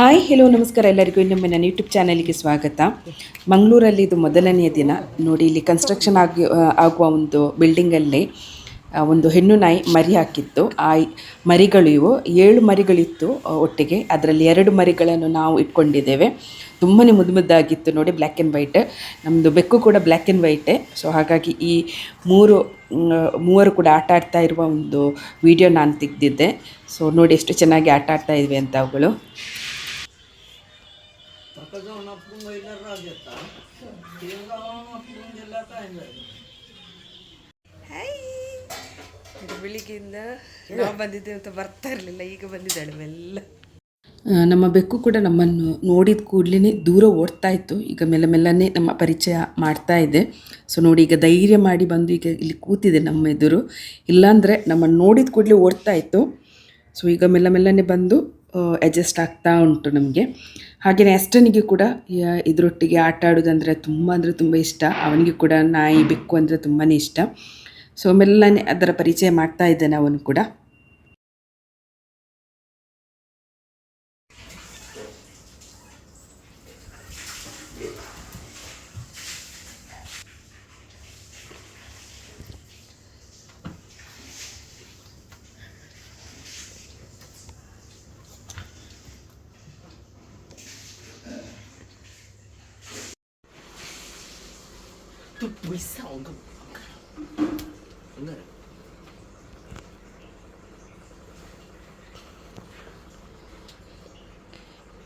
Hi hello ನಮಸ್ಕಾರ ಎಲ್ಲರಿಗೂ ಇನ್ನೊಮ್ಮೆ ನನ್ನ ಯೂಟ್ಯೂಬ್ ಚಾನಲ್ಗೆ ಸ್ವಾಗತ. ಮಂಗಳೂರಲ್ಲಿ ಇದು ಮೊದಲನೆಯ ದಿನ ನೋಡಿ. ಇಲ್ಲಿ ಕನ್ಸ್ಟ್ರಕ್ಷನ್ ಆಗುವ ಒಂದು ಬಿಲ್ಡಿಂಗಲ್ಲಿ ಒಂದು ಹೆಣ್ಣು ನಾಯಿ ಮರಿ ಹಾಕಿತ್ತು. ಆ ಮರಿಗಳು ಇವು 7 ಮರಿಗಳಿತ್ತು ಒಟ್ಟಿಗೆ. ಅದರಲ್ಲಿ 2 ಮರಿಗಳನ್ನು ನಾವು ಇಟ್ಕೊಂಡಿದ್ದೇವೆ. ತುಂಬಾ ಮುದ್ದಾಗಿತ್ತು ನೋಡಿ, ಬ್ಲ್ಯಾಕ್ ಆ್ಯಂಡ್ ವೈಟ್. ನಮ್ಮದು ಬೆಕ್ಕು ಕೂಡ ಬ್ಲ್ಯಾಕ್ ಆ್ಯಂಡ್ ವೈಟೇ. ಸೊ ಹಾಗಾಗಿ ಈ ಮೂವರು ಕೂಡ ಆಟ ಆಡ್ತಾ ಇರುವ ಒಂದು ವಿಡಿಯೋ ನಾನು ತೆಗೆದಿದ್ದೆ. ಸೊ ನೋಡಿ ಎಷ್ಟು ಚೆನ್ನಾಗಿ ಆಟ ಆಡ್ತಾ ಇದ್ವಿ ಅಂತ ಅವುಗಳು. ಬೆಳಿಗ್ಗೆಯಿಂದ ನಾವು ಬಂದಿದ್ದೇವೆ ಅಂತ ಬರ್ತಾ ಇರಲಿಲ್ಲ, ಈಗ ಬಂದಿದ್ದಾಳೆ ಮೆಲ್ಲ. ನಮ್ಮ ಬೆಕ್ಕು ಕೂಡ ನಮ್ಮನ್ನು ನೋಡಿದ ಕೂಡಲೇ ದೂರ ಓಡ್ತಾ ಇತ್ತು. ಈಗ ಮೆಲ್ಲನೆ ನಮ್ಮ ಪರಿಚಯ ಮಾಡ್ತಾ ಇದೆ. ಸೊ ನೋಡಿ, ಈಗ ಧೈರ್ಯ ಮಾಡಿ ಬಂದು ಈಗ ಇಲ್ಲಿ ಕೂತಿದೆ ನಮ್ಮ ಎದುರು. ಇಲ್ಲಾಂದರೆ ನಮ್ಮನ್ನು ನೋಡಿದ ಕೂಡಲೇ ಓಡ್ತಾ ಇತ್ತು. ಸೊ ಈಗ ಮೆಲ್ಲನೆ ಬಂದು ಅಡ್ಜಸ್ಟ್ ಆಗ್ತಾ ಉಂಟು ನಮಗೆ. ಹಾಗೆಯೇ ಅಷ್ಟನಿಗೆ ಕೂಡ ಇದರೊಟ್ಟಿಗೆ ಆಟ ಆಡೋದಂದರೆ ತುಂಬ ಇಷ್ಟ. ಅವನಿಗೆ ಕೂಡ ನಾಯಿ ಬೆಕ್ಕು ಅಂದರೆ ತುಂಬಾ ಇಷ್ಟ. ಸೊ ಮೆಲ್ಲನೆ ಅದರ ಪರಿಚಯ ಮಾಡ್ತಾ ಇದ್ದಾನೆ ಅವನು ಕೂಡ.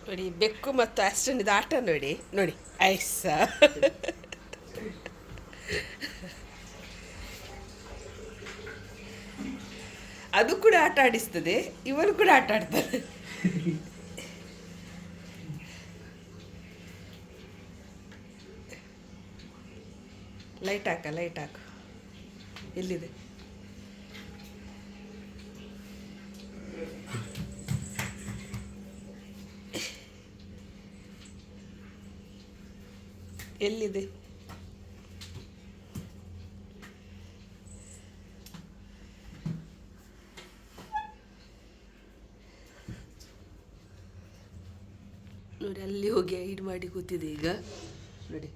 ನೋಡಿ, ಬೆಕ್ಕು ಮತ್ತು ಆಸ್ಟನ್ ಇದು ಆಟ ನೋಡಿ ಐಸ. ಅದು ಕೂಡ ಆಟ ಆಡಿಸ್ತದೆ, ಇವನು ಕೂಡ ಆಟ ಆಡ್ತಾನೆ. ಲೈಟ್ ಹಾಕು. ಎಲ್ಲಿದೆ? ಎಲ್ಲಿದೆ? ನೋಡಿ, ಅಲ್ಲಿ ಹೋಗಿ ಹೈಡ್ ಮಾಡಿ ಕೂತಿದೆ ಈಗ ನೋಡಿ.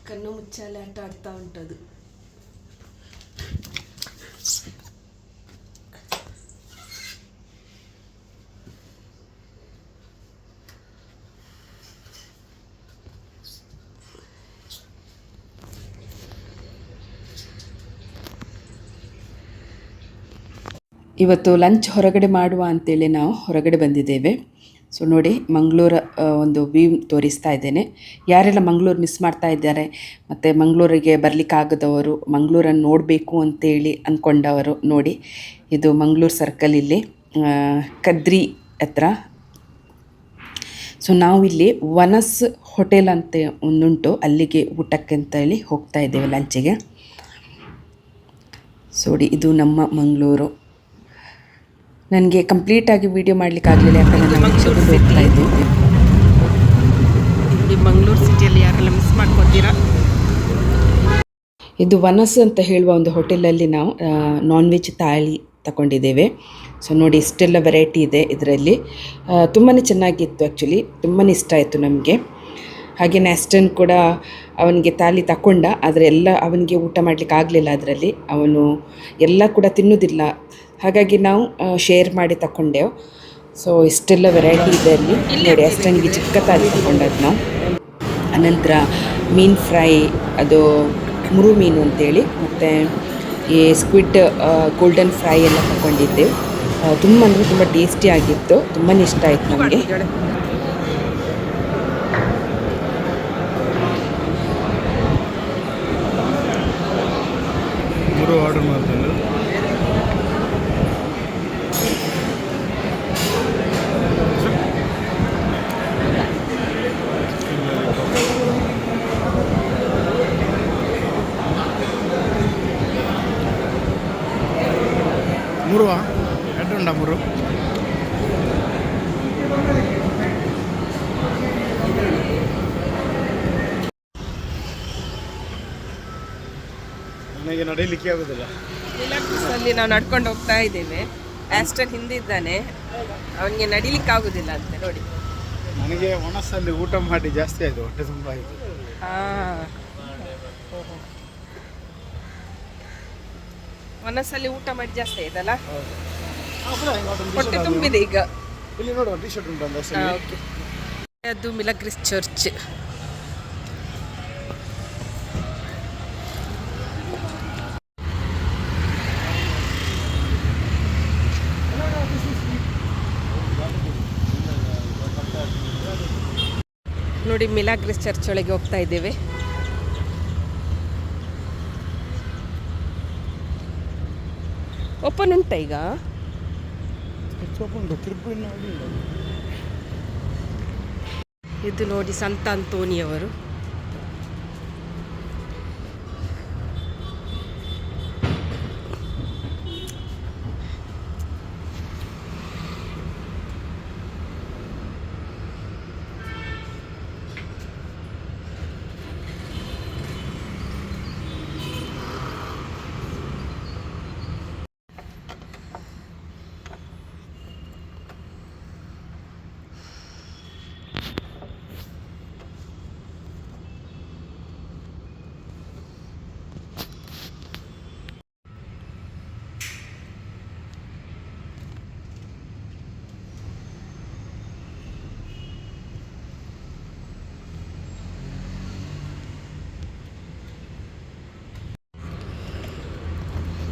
ಕಣ್ಣು ಮುಚ್ಚಾಲೆ ಆಟ ಆಡ್ತಾ ಉಂಟದು. ಇವತ್ತು ಲಂಚ್ ಹೊರಗಡೆ ಮಾಡುವ ಅಂತೇಳಿ ನಾವು ಹೊರಗಡೆ ಬಂದಿದ್ದೇವೆ. ಸೊ ನೋಡಿ, ಮಂಗಳೂರು ಒಂದು ವ್ಯೂ ತೋರಿಸ್ತಾ ಇದ್ದೇನೆ. ಯಾರೆಲ್ಲ ಮಂಗಳೂರು ಮಿಸ್ ಮಾಡ್ತಾ ಇದ್ದಾರೆ ಮತ್ತು ಮಂಗಳೂರಿಗೆ ಬರಲಿಕ್ಕಾಗದವರು, ಮಂಗಳೂರನ್ನು ನೋಡಬೇಕು ಅಂತೇಳಿ ಅಂದ್ಕೊಂಡವರು ನೋಡಿ, ಇದು ಮಂಗಳೂರು ಸರ್ಕಲ್ ಇಲ್ಲಿ ಕದ್ರಿ ಹತ್ರ. ಸೊ ನಾವಿಲ್ಲಿ ವನಸ್ ಹೋಟೆಲ್ ಅಂತ ಒಂದುಂಟು, ಅಲ್ಲಿಗೆ ಊಟಕ್ಕೆ ಅಂತ ಹೇಳಿ ಹೋಗ್ತಾ ಇದ್ದೇವೆ ಲಂಚಿಗೆ. ಸೊ ನೋಡಿ, ಇದು ನಮ್ಮ ಮಂಗಳೂರು. ನನಗೆ ಕಂಪ್ಲೀಟಾಗಿ ವೀಡಿಯೋ ಮಾಡಲಿಕ್ಕಾಗಲಿಲ್ಲ, ಯಾಕಂದರೆ ನಾನು ಹೋಗ್ತಾ ಇದ್ದೆ. ಮಂಗಳೂರು ಸಿಟಿಯಲ್ಲಿ ಯಾರೆಲ್ಲ ಮಿಸ್ ಮಾಡ್ಕೊತೀರಾ. ಇದು ವನಸ್ ಅಂತ ಹೇಳುವ ಒಂದು ಹೋಟೆಲಲ್ಲಿ ನಾವು ನಾನ್ ವೆಜ್ ಥಾಲಿ ತಗೊಂಡಿದ್ದೇವೆ. ಸೊ ನೋಡಿ, ಇಷ್ಟೆಲ್ಲ ವೆರೈಟಿ ಇದೆ ಇದರಲ್ಲಿ. ತುಂಬಾ ಚೆನ್ನಾಗಿತ್ತು, ಆ್ಯಕ್ಚುಲಿ ತುಂಬಾ ಇಷ್ಟ ಆಯಿತು ನಮಗೆ. ಹಾಗೆ ಅಸ್ಟನ್ ಕೂಡ ಅವನಿಗೆ ಥಾಲಿ ತಗೊಂಡ, ಆದರೆ ಎಲ್ಲ ಅವನಿಗೆ ಊಟ ಮಾಡಲಿಕ್ಕೆ ಆಗಲಿಲ್ಲ. ಅದರಲ್ಲಿ ಅವನು ಎಲ್ಲ ಕೂಡ ತಿನ್ನೋದಿಲ್ಲ, ಹಾಗಾಗಿ ನಾವು ಶೇರ್ ಮಾಡಿ ತಗೊಂಡೆವು. ಸೊ ಇಷ್ಟೆಲ್ಲ ವೆರೈಟಿ ಇದೆ ಅಲ್ಲಿ ನೋಡಿ. ಅಷ್ಟನಿಗೆ ಚಿಕ್ಕ ಥಾಲಿ ತಗೊಂಡದ್ದು ನಾವು. ಅನಂತರ ಮೀನು ಫ್ರೈ, ಅದು ಮುರು ಮೀನು ಅಂತೇಳಿ, ಮತ್ತು ಈ ಸ್ಕ್ವಿಡ್ ಗೋಲ್ಡನ್ ಫ್ರೈ ಎಲ್ಲ ತಗೊಂಡಿದ್ದೆವು. ತುಂಬ ಟೇಸ್ಟಿ ಆಗಿತ್ತು, ತುಂಬಾ ಇಷ್ಟ ಆಯಿತು ನಮಗೆ. ಆರ್ಡರ್ ಮಾಡ್ತೇನೆ. ಮೂರುವಾ ಎರಡು ಉಂಟಾ? ಮೂರು ನನಗೆ ನಡೆಯಲಿಕ್ಕೆ ಆಗೋದಿಲ್ಲ. ರಿಲ್ಯಾಕ್ಸಲ್ಲಿ ನಾವು ನಡ್ಕೊಂಡು ಹೋಗ್ತಾ ಇದ್ದೇವೆ. ಆಸ್ಟನ್ ಹಿಂದೆ ಇದ್ದಾನೆ, ಅವನಿಗೆ ನಡಿಲಿಕ್ಕಾಗೋದಿಲ್ಲ ಅಂತೆ ನೋಡಿ. ನನಗೆ ಒಣಸಲ್ಲಿ ಊಟ ಮಾಡಿ ಜಾಸ್ತಿ ಆಯಿತು, ಹೊಟ್ಟೆ ತುಂಬ ಆಯಿತು. ಮನಸ್ಸಲ್ಲಿ ಊಟ ಮಾಡಿ ಜಾಸ್ತಿ ಆಯ್ತಲ್ಲ, ಹೌದು. ಹೊಟ್ಟೆ ತುಂಬಿದೆ ಈಗ. ಇಲ್ಲಿ ನೋಡುವ ಟಿ ಶರ್ಟ್ ಉಂಟು ಅಂತ. ಓಕೆ, ಅದು ಮಿಲಗ್ರಿಸ್ ಚರ್ಚ್. ನೋಡಿ, ಮಿಲಾಗ್ರಿಸ್ ಚರ್ಚ್ ಒಳಗೆ ಹೋಗ್ತಾ ಇದ್ದೇವೆ. ಓಪನ್ ಉಂಟಾ ಈಗ? ಇದು ನೋಡಿ ಸಂತ ಅಂತೋನಿಯವರು.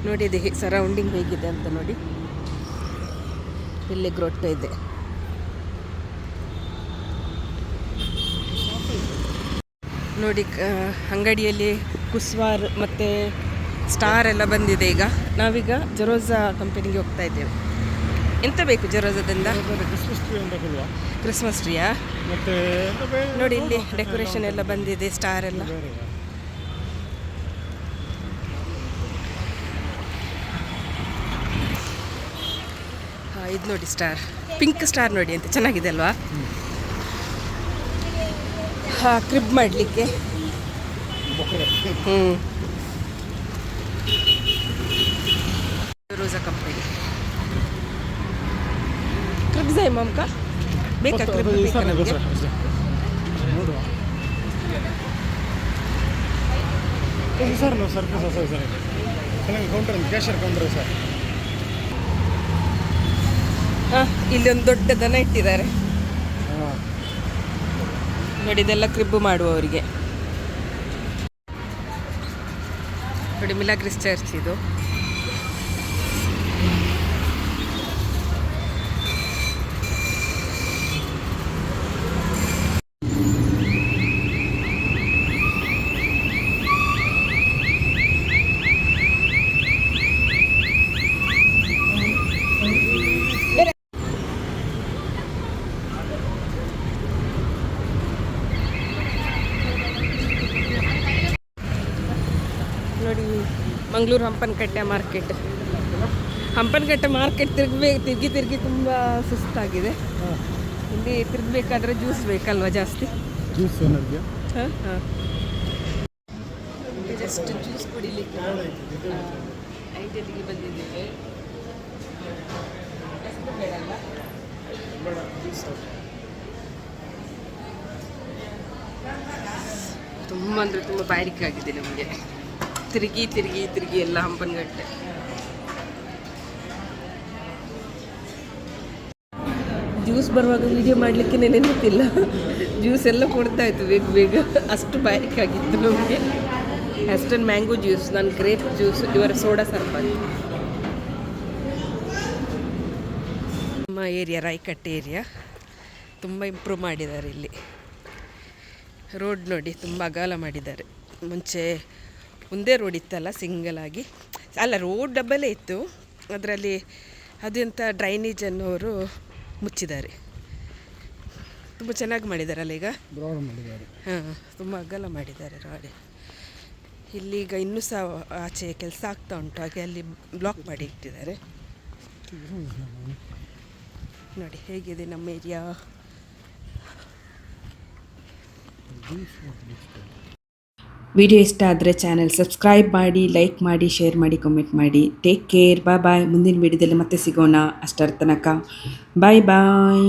ನೋಡಿ ಇದು ಸರೌಂಡಿಂಗ್ ಹೇಗಿದೆ ಅಂತ ನೋಡಿ. ಇಲ್ಲಿ ಗ್ರೊಟ್ಟೋ ಇದೆ. ನೋಡಿ ಅಂಗಡಿಯಲ್ಲಿ ಕುಸ್ವಾರ್ ಮತ್ತು ಸ್ಟಾರ್ ಎಲ್ಲ ಬಂದಿದೆ. ಈಗ ನಾವೀಗ ಜೆರೋಸಾ ಕಂಪನಿಗೆ ಹೋಗ್ತಾ ಇದ್ದೇವೆ. ಎಂತ ಬೇಕು ಜೆರೋಸಾದಿಂದ? ಕ್ರಿಸ್ಮಸ್ ಟ್ರೀಯಾ? ನೋಡಿ ಇಲ್ಲಿ ಡೆಕೋರೇಷನ್ ಎಲ್ಲ ಬಂದಿದೆ, ಸ್ಟಾರ್ ಎಲ್ಲ. ಇದು ನೋಡಿ ಸ್ಟಾರ್, ಪಿಂಕ್ ಸ್ಟಾರ್ ನೋಡಿ ಅಂತ ಚೆನ್ನಾಗಿದೆ ಅಲ್ವಾ? ಕ್ರಿಬ್ ಮಾಡಲಿಕ್ಕೆ. ರೋಸಾ ಕಂಪನಿ ಕ್ರಿಬ್ ಜಾಯ್ ಮಮ್ಕ ಬೇಕಾ? ಕ್ರಿಬ್ ಬೇಕಾ ನಮಗೆ? Sir counter cashier counter sir. ಇಲ್ಲೊಂದು ದೊಡ್ಡ ದನ ಇಟ್ಟಿದ್ದಾರೆ ನೋಡಿ, ಇದೆಲ್ಲ ಕ್ರಿಬ್ ಮಾಡುವವರಿಗೆ. ನೋಡಿ ಮಿಲಾಗ್ರಿಸ್ ಚರ್ಚ್ ಇದು. ನೋಡಿ ಮಂಗಳೂರು ಹಂಪನಕಟ್ಟೆ ಮಾರ್ಕೆಟ್. ಹಂಪನಕಟ್ಟೆ ಮಾರ್ಕೆಟ್ ತಿರುಗಿ ತುಂಬ ಸುಸ್ತಾಗಿದೆ. ಇಲ್ಲಿ ತಿರುಗಬೇಕಾದ್ರೆ ಜ್ಯೂಸ್ ಬೇಕಲ್ವ ಜಾಸ್ತಿ? ಜ್ಯೂಸ್ ಹಾಂ ಹಾಂ, ಜಸ್ಟ್ ಜ್ಯೂಸ್ ಕುಡಿಲಿಕ್ಕೆ ಐಟೆಲ್ಗೆ ಬಂದಿದ್ದೇವೆ. ಬೇಡಲ್ಲ, ತುಂಬ ಅಂದರೆ ತುಂಬ ಬಾರಿಕೆ ಆಗಿದೆ ನಮಗೆ. ತಿರುಗಿ ತಿರುಗಿ ತಿರುಗಿ ಎಲ್ಲ ಹಂಪನಕಟ್ಟೆ. ಜ್ಯೂಸ್ ಬರುವಾಗ ವಿಡಿಯೋ ಮಾಡಲಿಕ್ಕೆ ನೆನಪಿಲ್ಲ, ಜ್ಯೂಸ್ ಎಲ್ಲ ಕೊಡ್ತಾ ಇತ್ತು ಬೇಗ ಬೇಗ, ಅಷ್ಟು ಬಾರಿಕೆ ಆಗಿತ್ತು ನಮಗೆ. ಆಸ್ಟನ್ ಮ್ಯಾಂಗೋ ಜ್ಯೂಸ್, ನಾನು ಗ್ರೇಪ್ ಜ್ಯೂಸ್, ಇವರ ಸೋಡಾ ಸರ್ಬತ್. ನಮ್ಮ ಏರಿಯಾ ರಾಯಕಟ್ಟೆ ಏರಿಯಾ ತುಂಬ ಇಂಪ್ರೂವ್ ಮಾಡಿದ್ದಾರೆ. ಇಲ್ಲಿ ರೋಡ್ ನೋಡಿ ತುಂಬ ಅಗಲ ಮಾಡಿದ್ದಾರೆ. ಮುಂಚೆ ಒಂದೇ ರೋಡ್ ಇತ್ತಲ್ಲ, ಸಿಂಗಲ್ ಆಗಿ ಅಲ್ಲ, ರೋಡ್ ಡಬ್ಬಲೇ ಇತ್ತು. ಅದರಲ್ಲಿ ಅದೆಂಥ ಡ್ರೈನೇಜ್ ಅನ್ನೋರು ಮುಚ್ಚಿದ್ದಾರೆ. ತುಂಬ ಚೆನ್ನಾಗಿ ಮಾಡಿದ್ದಾರಲ್ಲ ಈಗ. ಹಾಂ, ತುಂಬ ಅಗಲ ಮಾಡಿದ್ದಾರೆ ರೋಡ್. ಇಲ್ಲೀಗ ಇನ್ನೂ ಸಹ ಆಚೆ ಕೆಲಸ ಆಗ್ತಾ ಉಂಟು, ಹಾಗೆ ಅಲ್ಲಿ ಬ್ಲಾಕ್ ಮಾಡಿ ಇಟ್ಟಿದ್ದಾರೆ. ನೋಡಿ ಹೇಗಿದೆ ನಮ್ಮ ಏರಿಯಾ. ವಿಡಿಯೋ ಇಷ್ಟ ಆದರೆ ಚಾನೆಲ್ ಸಬ್ಸ್ಕ್ರೈಬ್ ಮಾಡಿ, ಲೈಕ್ ಮಾಡಿ, ಶೇರ್ ಮಾಡಿ, ಕಮೆಂಟ್ ಮಾಡಿ. ಟೇಕ್ ಕೇರ್, ಬಾಯ್ ಬಾಯ್. ಮುಂದಿನ ವಿಡಿಯೋದಲ್ಲಿ ಮತ್ತೆ ಸಿಗೋಣ. ಅಷ್ಟರ ತನಕ ಬಾಯ್ ಬಾಯ್.